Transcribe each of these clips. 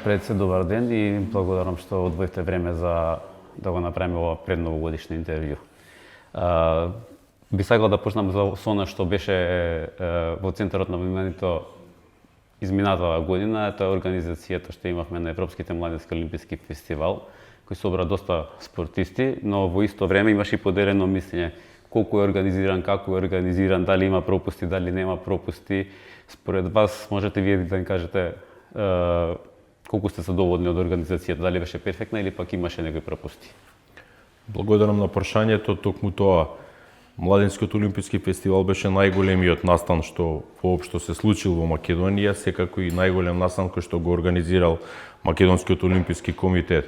Пред се добар ден и благодарам што одвоивте време за да го направиме ова предновогодишно интервју. Би сакал да почнам со она што беше во центарот на вниманието изминатава година, тоа е организацијата што имавме на Европските младински олимписки фестивал, кој собра доста спортисти, но во исто време имаше и поделено мислење колку е организиран, како е организиран, дали има пропусти, дали нема пропусти. Според вас можете вие да ни кажете колку сте задоволни од организацијата, дали беше перфектна или пак имаше некои пропусти? Благодарам на прашањето, токму тоа. Младинскиот олимписки фестивал беше најголемиот настан што воопшто се случил во Македонија, секако и најголем настан кој што го организирал Македонскиот олимписки комитет.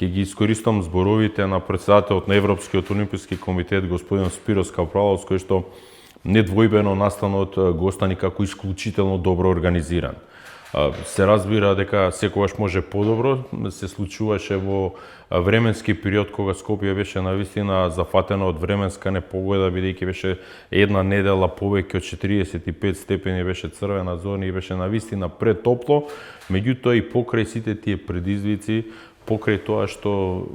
Ќе ги искористам зборовите на претседателот на Европскиот олимписки комитет господин Спирос Капралос, кој што недвојбено настанот го остани како исклучително добро организиран. Се разбира дека секогаш може подобро, се случуваше во временски период кога Скопје беше навистина зафатено од временска непогода, бидејќи беше една недела повеќе од 45 степени, беше црвена зона и беше навистина претопло, меѓутоа и покрај сите тие предизвици, покрај тоа што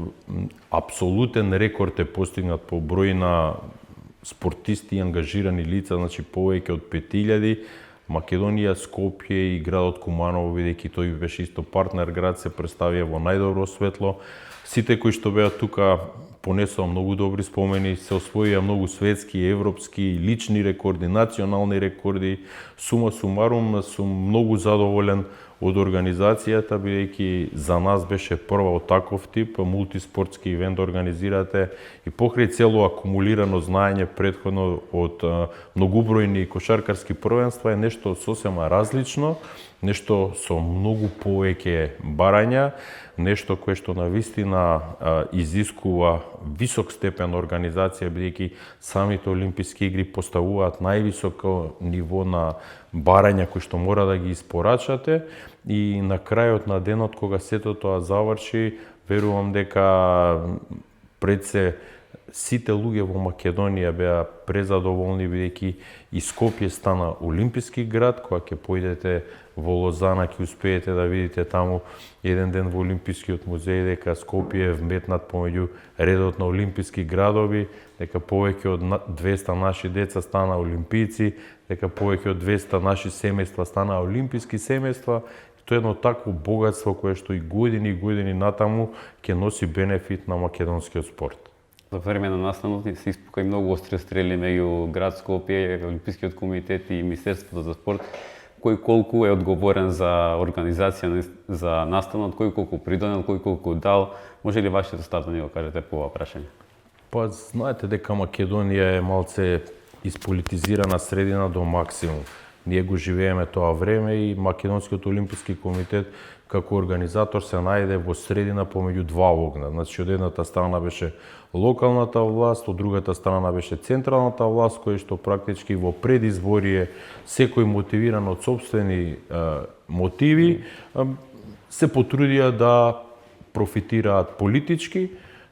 апсолутен рекорд е постигнат по број на спортисти и ангажирани лица, значи повеќе од 5000, Македонија, Скопје и градот Куманово, бидејќи тој беше исто партнер град, се представија во најдобро светло. Сите кои што беа тука понесоа многу добри спомени, се освоија многу светски, европски, лични рекорди, национални рекорди. Сума сумарум, сум многу задоволен од организацијата, бидејќи за нас беше прва од таков тип мултиспортски ивент да организирате и покрај цело акумулирано знаење претходно од многубројни кошаркарски првенства е нешто сосема различно, нешто со многу повеќе барања, нешто кое што навистина изискува висок степен организација, бидејќи самите олимписки игри поставуваат највисоко ниво на барања кои што мора да ги испорачате и на крајот на денот кога сето тоа заврши, верувам дека пред се сите луѓе во Македонија беа презадоволни, бидејќи и Скопје стана олимписки град. Кога ќе појдете во Лозана, ќе успеете да видите таму еден ден во Олимпискиот музеј дека Скопје е вметнат помеѓу редот на олимписки градови, дека повеќе од 200 наши деца стана олимпијци, дека повеќе од 200 наши семејства стана олимписки семејства. Тоа е едно такво богатство кое што и години натаму ќе носи бенефит на македонскиот спорт. За време на настанот се испука и многу остри стрели меѓу град Скопје, Олимпискиот комитет и Министерството за спорт. Кој колку е одговорен за организација за настанот, кој колку придонел, кој колку дал. Може ли вашето став да ни го кажете по ова прашање? Па знаете дека Македонија е малце исполитизирана средина до максимум. Ние го живееме тоа време и Македонскиот олимписки комитет како организатор се најде во средина помеѓу два огна. Значи од едната страна беше локалната власт, од другата страна беше централната власт, која што практички во предизборие секој мотивиран од сопствени мотиви се потрудија да профитираат политички.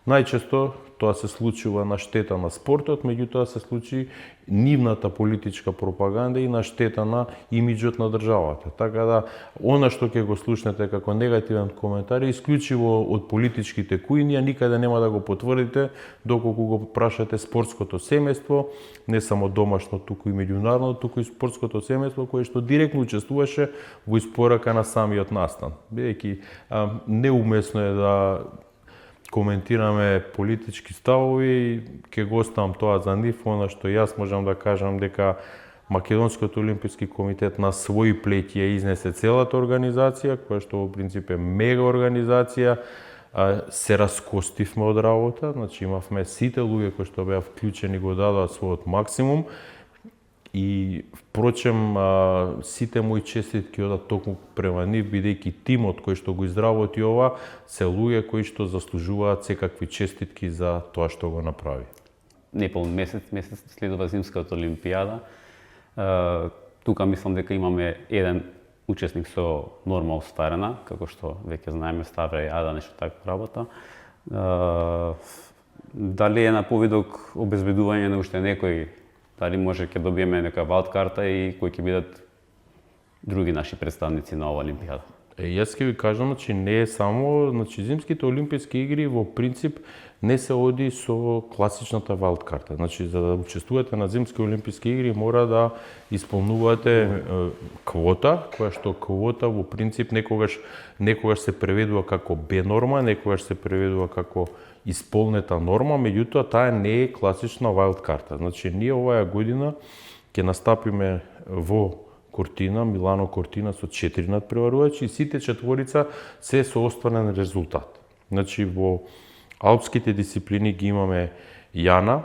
Најчесто тоа се случува на штета на спортот, меѓутоа се случи нивната политичка пропаганда и на штета на имиџот на државата. Така да, она што ќе го слушнете како негативен коментар е исклучиво од политичките кујни, никаде нема да го потврдите доколку го прашате спортското семејство, не само домашно, туку и меѓународно, туку и спортското семејство кое што директно учествуваше во испорака на самиот настан. Бидејќи неумесно е да коментираме политички ставови, ќе го оставам тоа за нив. Она што јас можам да кажам дека Македонскиот олимписки комитет на своји плеќи ја изнесе целата организација, која што во принцип е мега организација. Се раскостивме од работа, значи имавме сите луѓе кои што беа вклучени го дадоа својот максимум. И впрочем сите мои честитки одат токму према нив, бидејќи тимот кој што го изработи ова се луѓе кои што заслужуваат секакви честитки за тоа што го направи. Неполн месец следува зимската олимпијада. Тука мислам дека имаме еден учесник со норма остварена, како што веќе знаеме, Ставре Јада, нешто таква работа. Дали е на повидок обезбедување на уште некој? Дали може ќе добиеме нека валд карта и кои ќе бидат други наши представници на оваа олимпијада? Јас ќе ви кажам, не е само, зимските олимписки игри во принцип не се оди со класичната вајлд карта. За да учествувате на зимски олимписки игри мора да исполнувате квота, која што квота во принцип некогаш се преведува како Б норма, некогаш се преведува како исполнета норма, меѓутоа таа не е класична вајлд карта. Ние оваа година ќе настапиме во Кортина, Милано Кортина со 4 надпреварувачи и сите четворица се со остварен резултат. Во алпските дисциплини ги имаме Јана,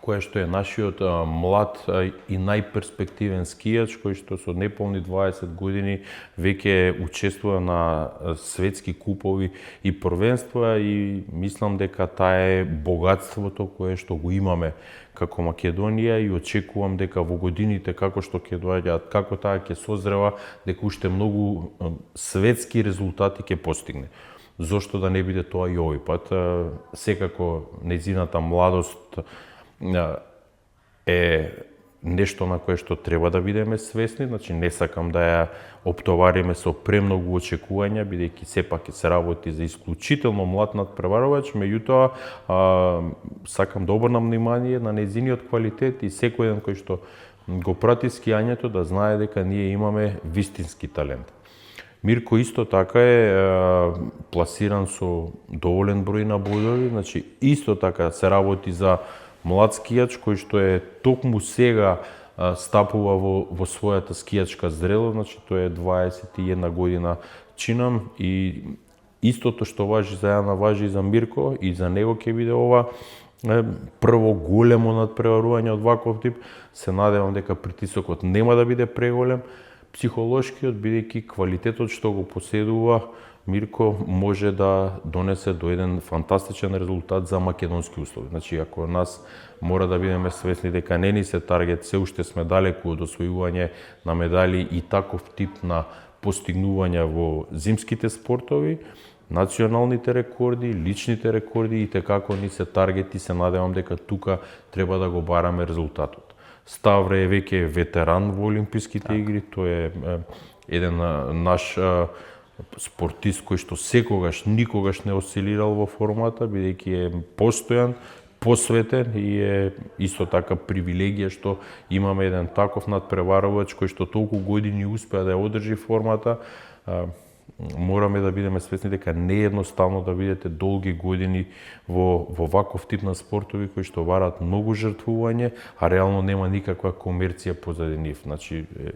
која што е нашиот млад и најперспективен скијач, кој што со неполни 20 години веќе учествува на светски купови и првенства и мислам дека таа е богатството кое што го имаме како Македонија и очекувам дека во годините како што ќе доаѓаат, како таа ќе созрева, дека уште многу светски резултати ќе постигне. Зошто да не биде тоа и овој пат? Секако нејзината младост е нешто на кое што треба да бидеме свесни, не сакам да ја оптовариме со премногу очекувања, бидејќи сепак се работи за исклучително млад надпреварувач, меѓутоа сакам да обрнам внимание на нејзиниот квалитет и секој еден кој што го прати скијањето да знае дека ние имаме вистински талент. Мирко исто така е пласиран со доволен број на бодови, исто така се работи за млад скијач кој што е токму сега стапува во својата скијачка зрелост, тој е 21 година чинам и истото што важи за Јана важи и за Мирко и за него ќе биде ова прво големо надпреварување од ваков тип. Се надевам дека притисокот нема да биде преголем, психолошкиот бидејќи квалитетот што го поседува Мирко може да донесе до еден фантастичен резултат за македонски услови. Ако нас мора да бидеме свесни дека не ни се таргет, се уште сме далеку од освојување на медали и таков тип на постигнувања во зимските спортови, националните рекорди, личните рекорди и како ни се таргет и се надевам дека тука треба да го бараме резултатот. Ставре е веќе ветеран во Олимписките игри, тој е еден наш спортист кој што секогаш, никогаш не осцилирал во формата, бидејќи е постојан, посветен и е исто така привилегија што имаме еден таков надпреварувач кој што толку години успеа да ја одржи формата. Мораме да бидеме свесни дека не е едноставно да бидете долги години во ваков тип на спортови кои што бараат многу жртвување, а реално нема никаква комерција позади нив.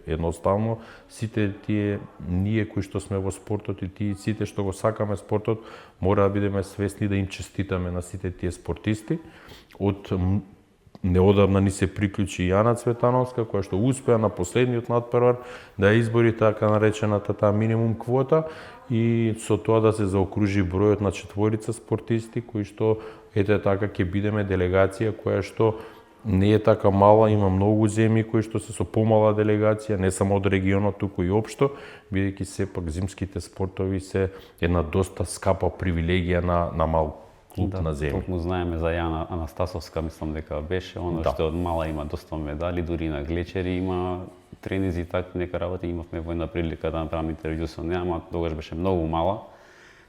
Едноставно сите тие ние кои што сме во спортот и тие сите што го сакаме спортот, мора да бидеме свесни да им честитаме на сите тие спортисти. Од неодамна ни се приклучи Јана Цветановска, која што успеа на последниот надпревар да избори така наречената таа минимум квота и со тоа да се заокружи бројот на четворица спортисти кои што така ќе бидеме делегација која што не е така мала, има многу земји кои што се со помала делегација, не само од регионот, туку и општо, бидејќи сепак зимските спортови се една доста скапа привилегија на мал клуб на земја. Токму знаеме за Јана Анастасовска, мислам дека беше, што од мала има доста медали, дури на глечери има тренизи и така нека работи. Имавме во една прилика да направиме интервју со неа, ама тогаш беше многу мала.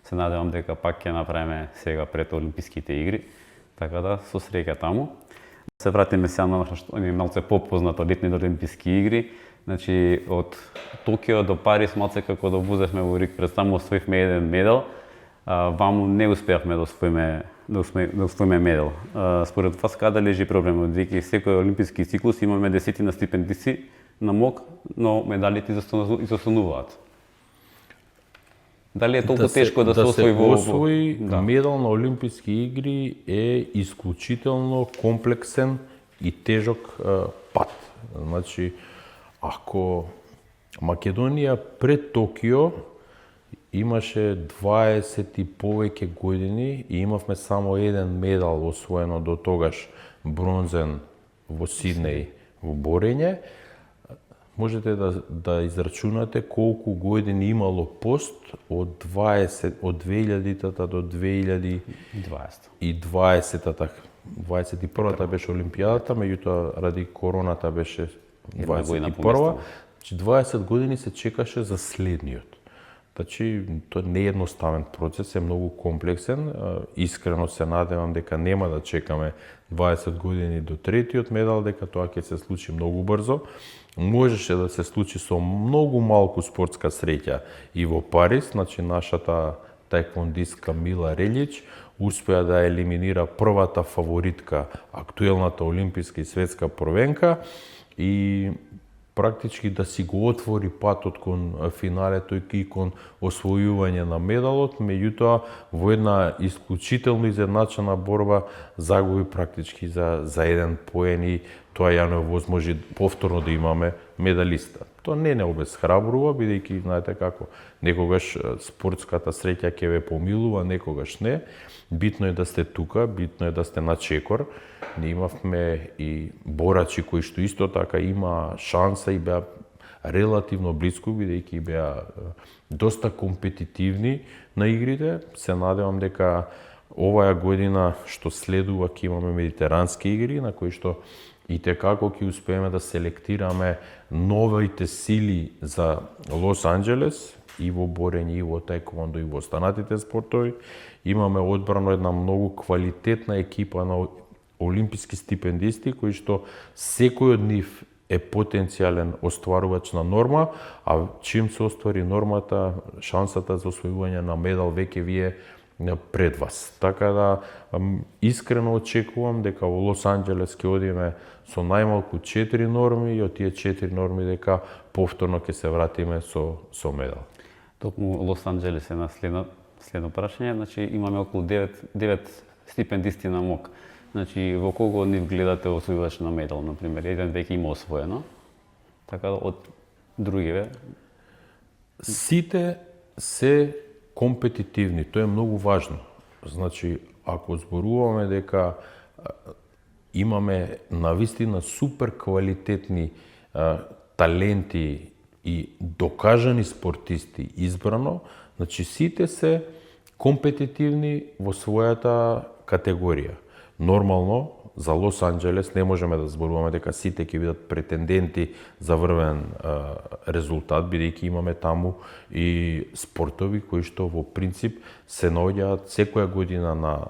Се надевам дека пак ќе направиме сега пред Олимписките игри, така да со среќа таму. Се вратиме сега на што е малце попознато летните Олимписки игри. Од Токио до Париз малце како да возевме во рик, пред само освоивме еден медал. Ваму не успеавме да освоиме медал. Според вас каде лежи проблемот? Дека секој олимписки циклус имаме десетина стипендисти на МОК, но медалите изостануваат. Дали е толку тешко да се освои медал на Олимписки игри е исклучително комплексен и тежок пат. Ако Македонија пред Токио имаше 20 и повеќе години и имавме само еден медал освоено до тогаш, бронзен во Сиднеј во борење, можете да израчунате колку години имало пост од 2000-та до 2020-та. 21-та беше Олимпијадата, меѓутоа ради короната беше 21-та. 20 години се чекаше за следниот. Значи, тоа не е едноставен процес, е многу комплексен. Искрено се надевам дека нема да чекаме 20 години до третиот медал, дека тоа ќе се случи многу брзо. Можеше да се случи со многу малку спортска среќа и во Париз, значи нашата таеквондистка Мила Релич успеа да елиминира првата фаворитка, актуелната олимписка и светска првенка и практички да си го отвори патот кон финалето и кон освојување на медалот, меѓутоа во една исклучително изедначена борба загуби практички за еден поен и тоа ја не овозможи повторно да имаме медалиста. Тоа не обесхрабрува, бидејќи знаете како некогаш спортската среќа ќе ве помилува, некогаш не. Битно е да сте тука, битно е да сте на чекор. Ние имавме и борачи кои што исто така има шанса и беа релативно близко, бидејќи беа доста компетитивни на игрите. Се надевам дека оваа година што следува ќе имаме медитерански игри на кои што и како ќе успееме да селектираме новите сили за Лос Анџелес и во борење, и во таеквондо, и во останатите спортови. Имаме одбрано една многу квалитетна екипа на олимписки стипендисти, кои што секој од нив е потенцијален остварувач на норма, а чим се оствари нормата, шансата за освојување на медал веќе ви е пред вас. Така да искрено очекувам дека во Лос Анџелес ќе одиме со најмалку 4 норми и од тие 4 норми дека повторно ќе се вратиме со медал. Токму Лос Анџелес е на следно прашање, значи имаме околу 9 стипендисти на МОК. Значи во кого од нив гледате освојувач на медал, на пример, еден веќе има освоено. Така да од другиве сите се компетитивни, тоа е многу важно. Значи, ако зборуваме дека имаме навистина супер квалитетни таленти и докажани спортисти избрано, значи сите се компетитивни во својата категорија. Нормално, за Лос Анџелес не можеме да зборуваме дека сите ќе бидат претенденти за врвен резултат, бидејќи имаме таму и спортови кои што во принцип се наоѓаат секоја година на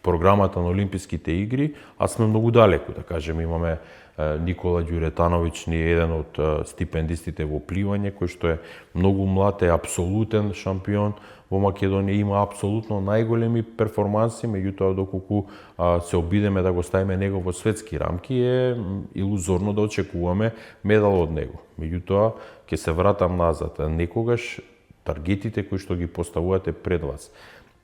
програмата на Олимписките игри, а сме многу далеку, да кажем, имаме Никола Ѓуретановиќ, ни е еден од стипендистите во пливање, кој што е многу млад, е апсолутен шампион во Македонија, има апсолутно најголеми перформанси, меѓутоа доколку се обидеме да го ставиме него во светски рамки, е илузорно да очекуваме медал од него. Меѓутоа, ќе се вратам назад. Некогаш таргетите кои што ги поставувате пред вас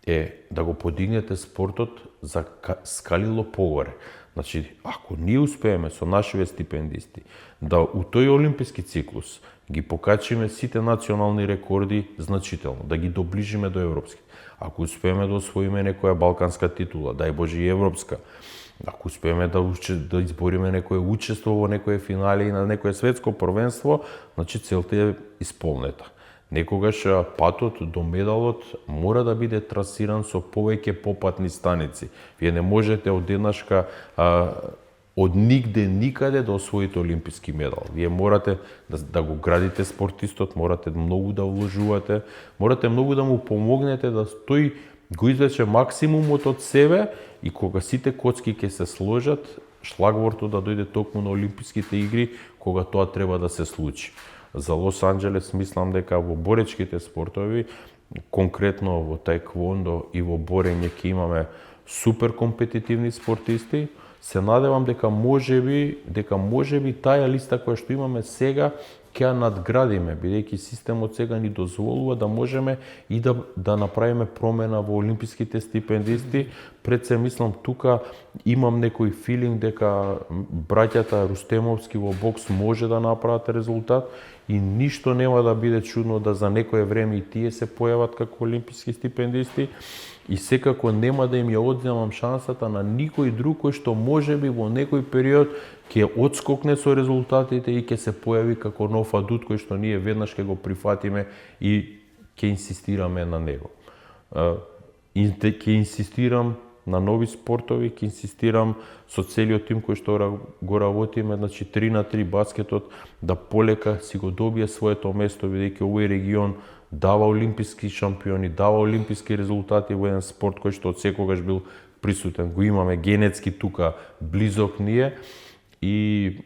е да го подигнете спортот за скалило погоре. Значи, ако ние успееме со нашиве стипендисти да у тој олимписки циклус ги покачиме сите национални рекорди значително, да ги доближиме до европски, ако успееме да освоиме некоја балканска титула, дај Боже и европска, ако успееме да избориме некое учество во некое финале и на некое светско првенство, значи целта е исполнета. Некогаш патот до медалот мора да биде трасиран со повеќе попатни станици. Вие не можете одеднашка од нигде никаде да освоите олимписки медал. Вие морате да го градите спортистот, морате многу да вложувате, морате многу да му помогнете да тој го извлече максимумот од себе и кога сите коцки ќе се сложат, шлагвортот да дојде токму на олимписките игри, кога тоа треба да се случи. За Лос Анџелес мислам дека во боречките спортови, конкретно во таеквондо и во борење ќе имаме супер компетитивни спортисти. Се надевам дека можеби таа листа која што имаме сега ќе ја надградиме, бидејќи системот сега ни дозволува да можеме и да направиме промена во олимписките стипендисти. Пред се мислам тука имам некој филинг дека браќата Рустемовски во бокс може да направат резултат и ништо нема да биде чудно да за некое време и тие се појават како олимписки стипендисти. И секако нема да им ја одземам шансата на никој друг кој што можеби во некој период ќе одскокне со резултатите и ќе се појави како нов адут кој што ние веднаш ќе го прифатиме и ќе инсистираме на него. Ќе инсистирам на нови спортови, ќе инсистирам со целиот тим кој што го работиме, значи 3 на 3 баскетот да полека си го добие своето место, бидејќи овој регион дава олимписки шампиони, дава олимписки резултати во еден спорт кој што од секогаш бил присутен. Го имаме генетски тука близок ние и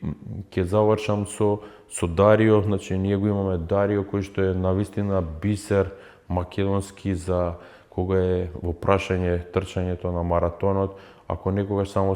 ќе завршам со Дарио, значи ние го имаме Дарио кој што е навистина бисер македонски за кога е во прашање трчањето на маратонот. Ако некогаш само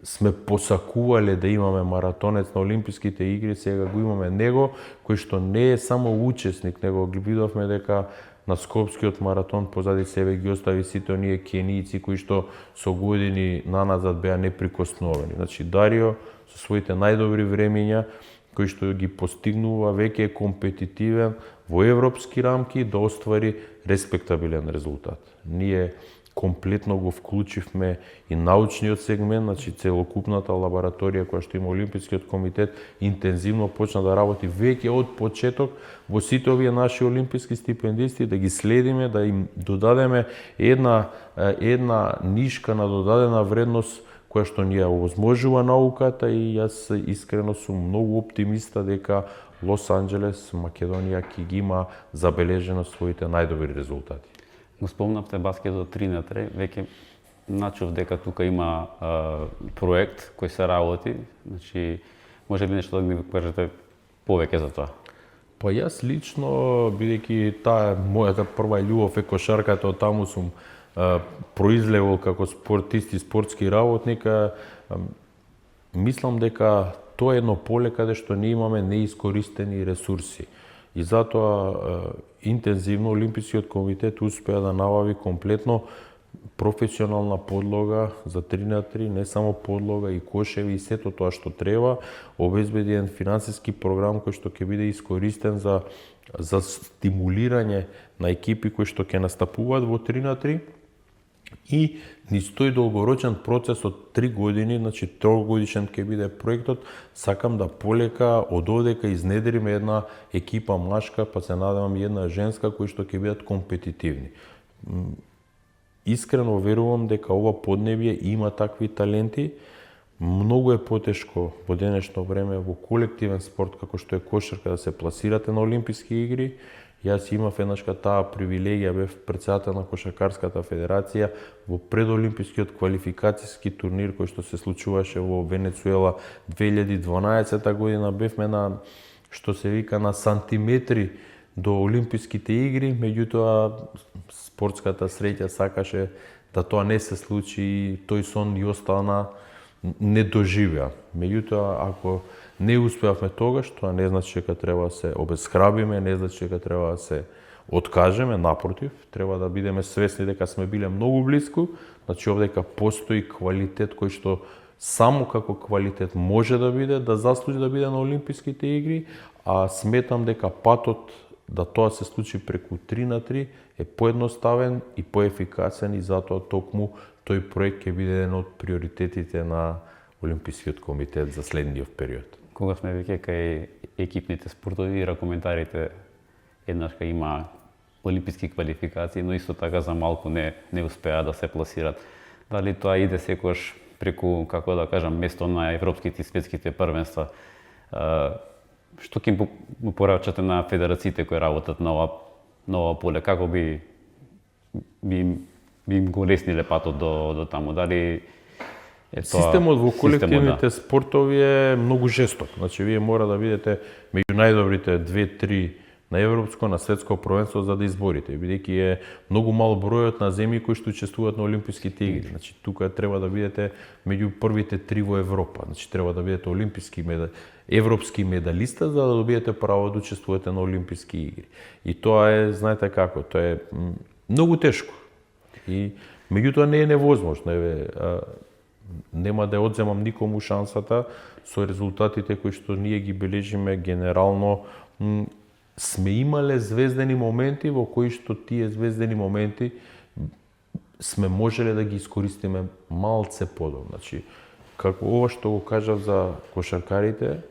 сме посакувале да имаме маратонец на Олимписките игри, сега го имаме него, кој што не е само учесник, него ги видовме дека на Скопскиот маратон позади себе ги остави сите оние кенијци кои што со години наназад беа неприкосновени. Значи Дарио со своите најдобри времиња кои што ги постигнува, веќе е компетитивен во европски рамки да оствари респектабилен резултат. Ние комплетно го вклучивме и научниот сегмент, значи целокупната лабораторија која што има Олимпискиот комитет интензивно почна да работи веќе од почеток во сите овие наши олимписки стипендисти, да ги следиме, да им додадеме една нишка на додадена вредност која што ни ја овозможува науката и јас искрено сум многу оптимиста дека Лос Анџелес, Македонија ќе ги има забележено своите најдобри резултати. Го спомнавте баскетот 3х3, веќе начув дека тука има проект кој се работи, значи може би нешто да ми кажете повеќе за тоа? Па јас лично, бидејќи таа мојата прва љубов е кошарката, од таму сум произлегол како спортист и спортски работник, мислам дека тоа е едно поле каде што ние имаме неискористени ресурси. И затоа интензивно Олимпискиот комитет успеа да набави комплетно професионална подлога за 3х3, не само подлога и кошеви и сето тоа што треба, обезбеди еден финансиски програм кој што ќе биде искористен за стимулирање на екипи кои што ќе настапуваат во 3х3 и низ тој долгорочен процес од 3 години, значи 3-годишен ќе биде проектот, сакам да полека од овдека изнедриме една екипа машка, па се надевам и една женска кои што ќе бидат компетитивни. Искрено верувам дека ова поднебје има такви таленти. Многу е потешко во денешно време во колективен спорт како што е кошарка да се пласирате на Олимписки игри. Јас имав еднашка таа привилегија, бев председател на Кошаркарската федерација во предолимпискиот квалификацијски турнир кој што се случуваше во Венецуела 2012 година. Бевме на, што се вика, на сантиметри до Олимписките игри, меѓутоа спортската среќа сакаше да тоа не се случи и тој сон и остана недоживеа. Меѓутоа, ако не успеавме тогаш, тоа не значи дека треба да се обесхрабиме, не значи дека треба да се откажеме, напротив, треба да бидеме свесни дека сме биле многу блиску, значи овдека постои квалитет кој што само како квалитет може да биде, да заслужи да биде на Олимписките игри, а сметам дека патот да тоа се случи преку 3х3 е поедноставен и поефикасен и затоа токму тој проект ќе биде еден од приоритетите на Олимпискиот комитет за следниот период. Кога сме веќе кај екипните спортови, ракометарите еднашка има олимписки квалификации, но исто така за малку не успеа да се пласират. Дали тоа иде секојаш преку, како да кажам, место на европските и светските првенства? Што ќе му порачате на федерациите кои работат на ова поле? Како би им го лесниле патот до таму? Дали Системот во колективните спортови е многу жесток. Значи, вие мора да бидете меѓу најдобрите 2-3 на европско, на светско првенство за да изборите, бидејќи е многу мал бројот на земји кои што учествуваат на Олимписките игри. Значи, тука треба да бидете меѓу првите 3 во Европа. Значи, треба да бидете европски медалиста за да добиете право да учествувате на Олимписки игри. И тоа е, знаете како, тоа е многу тешко. И меѓутоа не е невозможно. Нема да ја одземам никому шансата со резултатите кои што ние ги бележиме генерално. Сме имале звездени моменти во кои што тие звездени моменти сме можеле да ги искористиме малце подобро. Значи, како ова што го кажав за кошаркарите,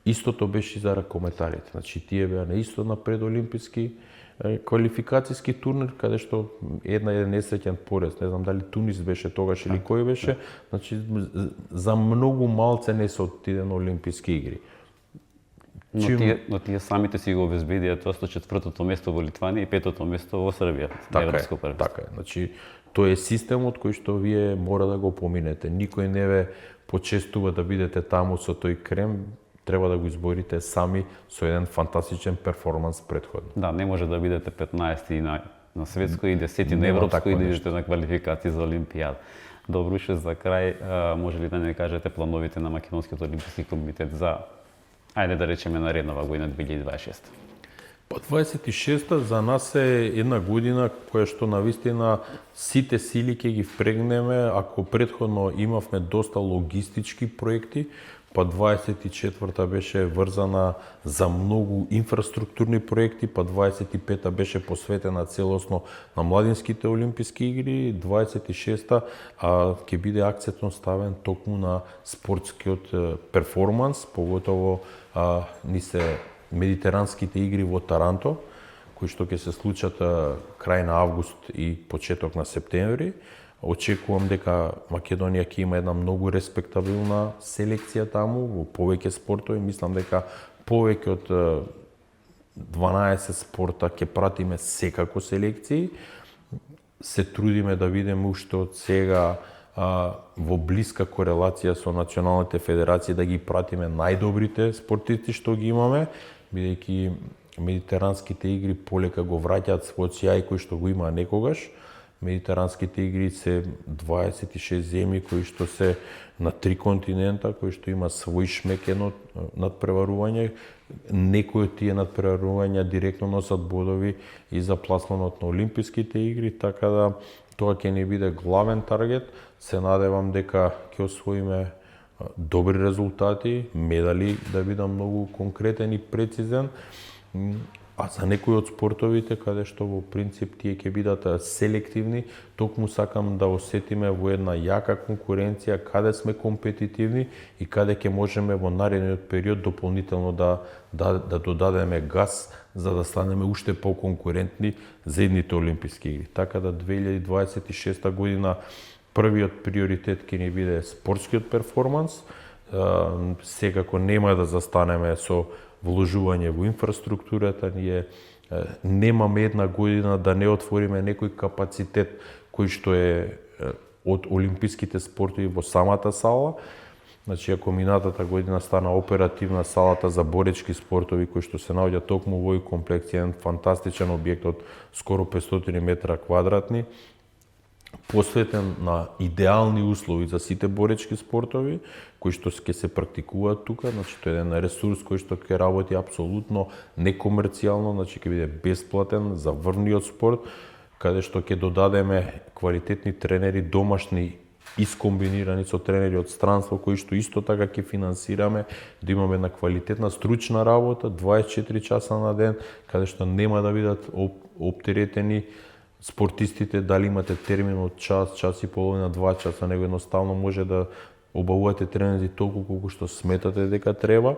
истото беше и за ракометарите. Значи, тие беа на исто на предолимписки квалификацијски турнир, каде што еден несреќен порез, не знам дали Тунис беше тогаш или кој беше, значи за многу малце не се отиде на Олимписки игри. Но тие самите си го обезбедија тоа со 4-тото место во Литванија и 5-тото место во Србија на европско првенство. Така е. Значи, тоа е системот кој што вие мора да го поминете. Никој не ве почестува да бидете таму со тој крем, треба да го изборите сами со еден фантастичен перформанс претходно. Да, не може да бидете 15-ти на светско и 10-ти на европско и да идете на квалификации за Олимпијада. Добруше, за крај, може ли да не кажете плановите на Македонскиот олимписки комитет за, ајде да речеме, нареднава година 2026? Па 26-та за нас е една година која што навистина сите сили ќе ги впрегнеме. Ако претходно имавме доста логистички проекти, па 24-та беше врзана за многу инфраструктурни проекти, па 25-та беше посветена целосно на младинските олимписки игри, 26-та ќе биде акцентот ставен токму на спортскиот перформанс, поготово ни се медитеранските игри во Таранто, кои што ќе се случат крај на август и почеток на септември. Очекувам дека Македонија ќе има една многу респектабилна селекција таму во повеќе спортови. Мислам дека повеќе од 12 спорта ќе пратиме секако селекции. Се трудиме да видиме уште од сега во блиска корелација со националните федерации да ги пратиме најдобрите спортисти што ги имаме, бидејќи медитеранските игри полека го враќаат својот сјај кој што го има некогаш. Медитеранските игри се 26 земји кои што се на 3 континента, кои што има свој шмек едно надпреварување. Некои од тие надпреварувања директно носат бодови и за пласманот на олимписките игри, така да тоа ќе ни биде главен таргет. Се надевам дека ќе освоиме добри резултати, медали, да бидам многу конкретен и прецизен. А за некои од спортовите, каде што во принцип тие ќе бидат селективни, токму сакам да осетиме во една јака конкуренција, каде сме компетитивни и каде ќе можеме во наредниот период дополнително да додадеме газ за да станеме уште поконкурентни за идните олимписки игри. Така да 2026 година првиот приоритет ќе ни биде спортскиот перформанс. Секако нема да застанеме со вложување во инфраструктурата. Ние немаме една година да не отвориме некој капацитет кој што е од олимписките спортови во самата сала. Значи, ако минатата година стана оперативна салата за боречки спортови кој што се наоѓа токму во овој комплекс, еден фантастичен објект од скоро 500 метра квадратни, посветен на идеални услови за сите боречки спортови кои што ќе се практикуваат тука. Значи, тоа е еден ресурс кој што ќе работи апсолутно некомерцијално, значи ќе биде бесплатен за врвниот спорт, каде што ќе додадеме квалитетни тренери домашни искомбинирани со тренери од странство кои што исто така ќе финансираме, да имаме една квалитетна стручна работа 24 часа на ден, каде што нема да бидат оптеретени спортистите, дали имате термин од час, час и половина, 2 часа, него едноставно може да обавувате тренинзи толку колку што сметате дека треба.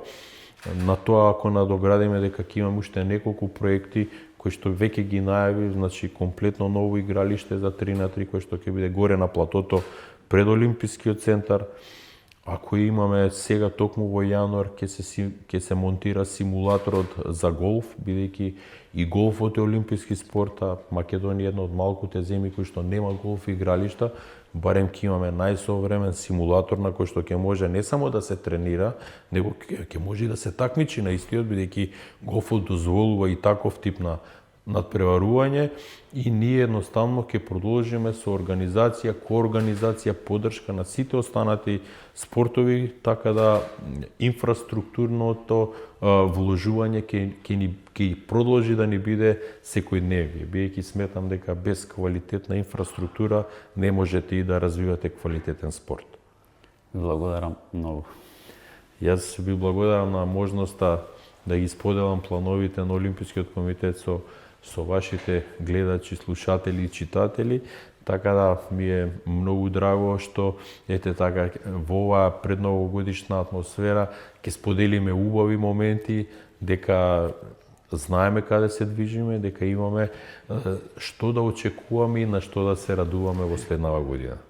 На тоа, ако надоградиме дека ќе имаме уште неколку проекти кои што веќе ги најави, значи комплетно ново игралиште за 3x3 кој што ќе биде горе на платото пред Олимпискиот центар. Ако имаме сега токму во јануар ќе се монтира симулаторот за голф, бидејќи и голфот е олимписки спорт, а Македонија е една од малкуте земји кои што нема голф игралишта, барем ќе имаме најсовремен симулатор на кој што ќе може не само да се тренира, него ќе може и да се такмичи на истиот, бидејќи голфот дозволува и таков тип на надпреварување и ние едноставно ќе продолжиме со организација, коорганизација, поддршка на сите останати спортови, така да инфраструктурното вложување ќе продолжи да ни биде секојдневие, бидејќи сметам дека без квалитетна инфраструктура не можете и да развивате квалитетен спорт. Благодарам многу. Јас ви благодарам на можноста да ги споделам плановите на Олимпискиот комитет со вашите гледачи, слушатели и читатели, така да ми е многу драго што ете така во оваа предновогодишна атмосфера ќе споделиме убави моменти, дека знаеме каде се движиме, дека имаме што да очекуваме и на што да се радуваме во следнава година.